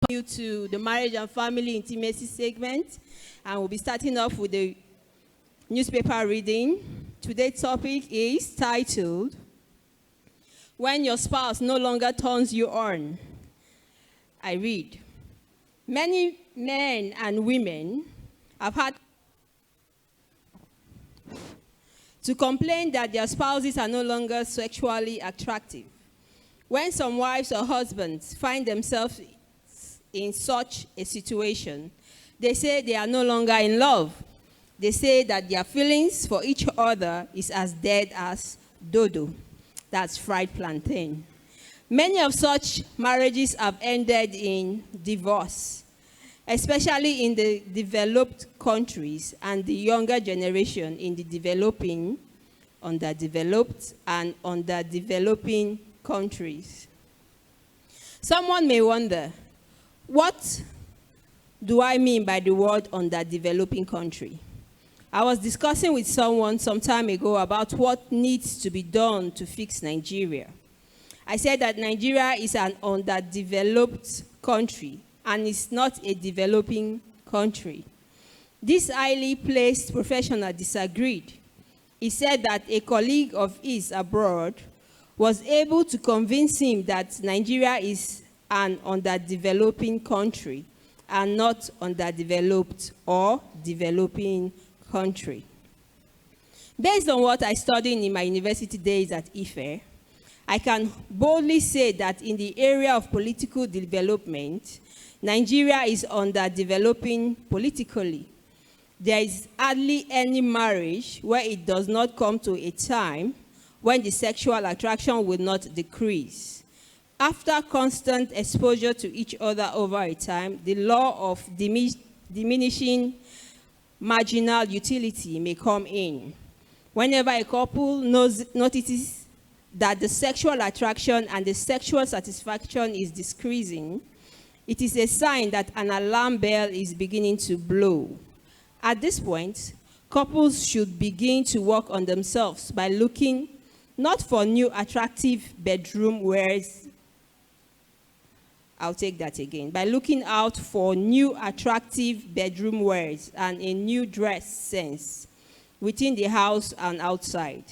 you to the marriage and family intimacy segment, and we'll be starting off with the newspaper reading. Today's topic is titled, When Your Spouse No Longer Turns You On. I read, many men and women have had to complain that their spouses are no longer sexually attractive. When some wives or husbands find themselves in such a situation, they say they are no longer in love. They say that their feelings for each other is as dead as dodo. That's fried plantain. Many of such marriages have ended in divorce, especially in the developed countries and the younger generation in the developing, underdeveloped, and underdeveloping countries. Someone may wonder, what do I mean by the word underdeveloping country? I was discussing with someone some time ago about what needs to be done to fix Nigeria. I said that Nigeria is an underdeveloped country and is not a developing country. This highly placed professional disagreed. He said that a colleague of his abroad was able to convince him that Nigeria is an underdeveloping country and not underdeveloped or developing country. Based on what I studied in my university days at Ife, I can boldly say that in the area of political development, Nigeria is underdeveloping politically. There is hardly any marriage where it does not come to a time when the sexual attraction will not decrease. After constant exposure to each other over a time, the law of diminishing marginal utility may come in. Whenever a couple notices that the sexual attraction and the sexual satisfaction is decreasing, it is a sign that an alarm bell is beginning to blow. At this point, couples should begin to work on themselves by looking not for new attractive bedroom wears. I'll take that again. By looking out for new attractive bedroom wears and a new dress sense within the house and outside.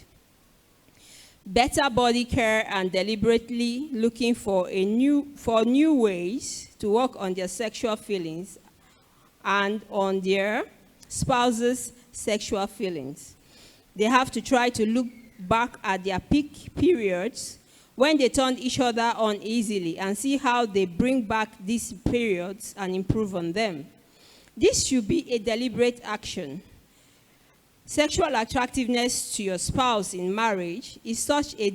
Better body care and deliberately looking for new ways to work on their sexual feelings and on their spouse's sexual feelings. They have to try to look back at their peak periods when they turned each other on easily and see how they bring back these periods and improve on them. This should be a deliberate action. Sexual attractiveness to your spouse in marriage is such a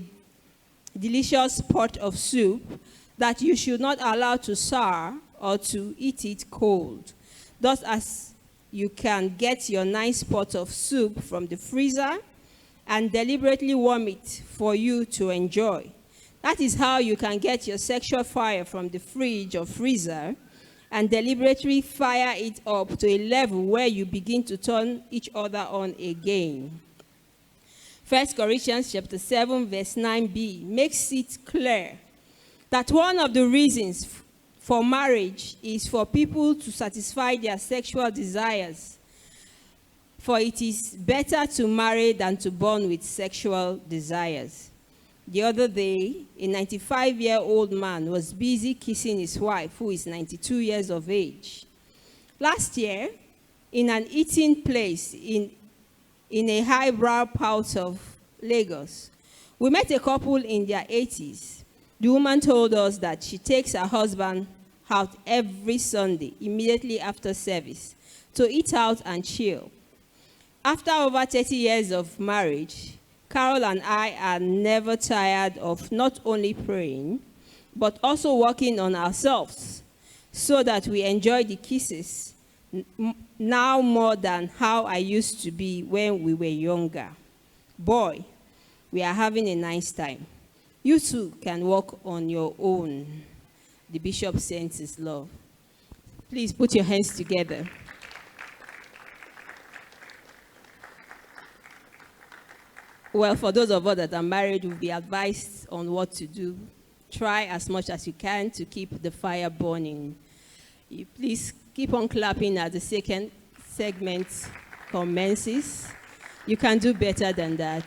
delicious pot of soup that you should not allow to sour or to eat it cold. Thus, as you can get your nice pot of soup from the freezer and deliberately warm it for you to enjoy. That is how you can get your sexual fire from the fridge or freezer and deliberately fire it up to a level where you begin to turn each other on again. 1 Corinthians chapter 7, verse 9b makes it clear that one of the reasons for marriage is for people to satisfy their sexual desires. For it is better to marry than to burn with sexual desires. The other day, a 95-year-old man was busy kissing his wife, who is 92 years of age. Last year, in an eating place in a highbrow part of Lagos, we met a couple in their 80s. The woman told us that she takes her husband out every Sunday, immediately after service, to eat out and chill. After over 30 years of marriage, Carol and I are never tired of not only praying, but also working on ourselves so that we enjoy the kisses now more than how I used to be when we were younger. Boy, we are having a nice time. You too can work on your own. The bishop sends his love. Please put your hands together. Well, for those of us that are married, we'll be advised on what to do. Try as much as you can to keep the fire burning. You please keep on clapping as the second segment commences. You can do better than that.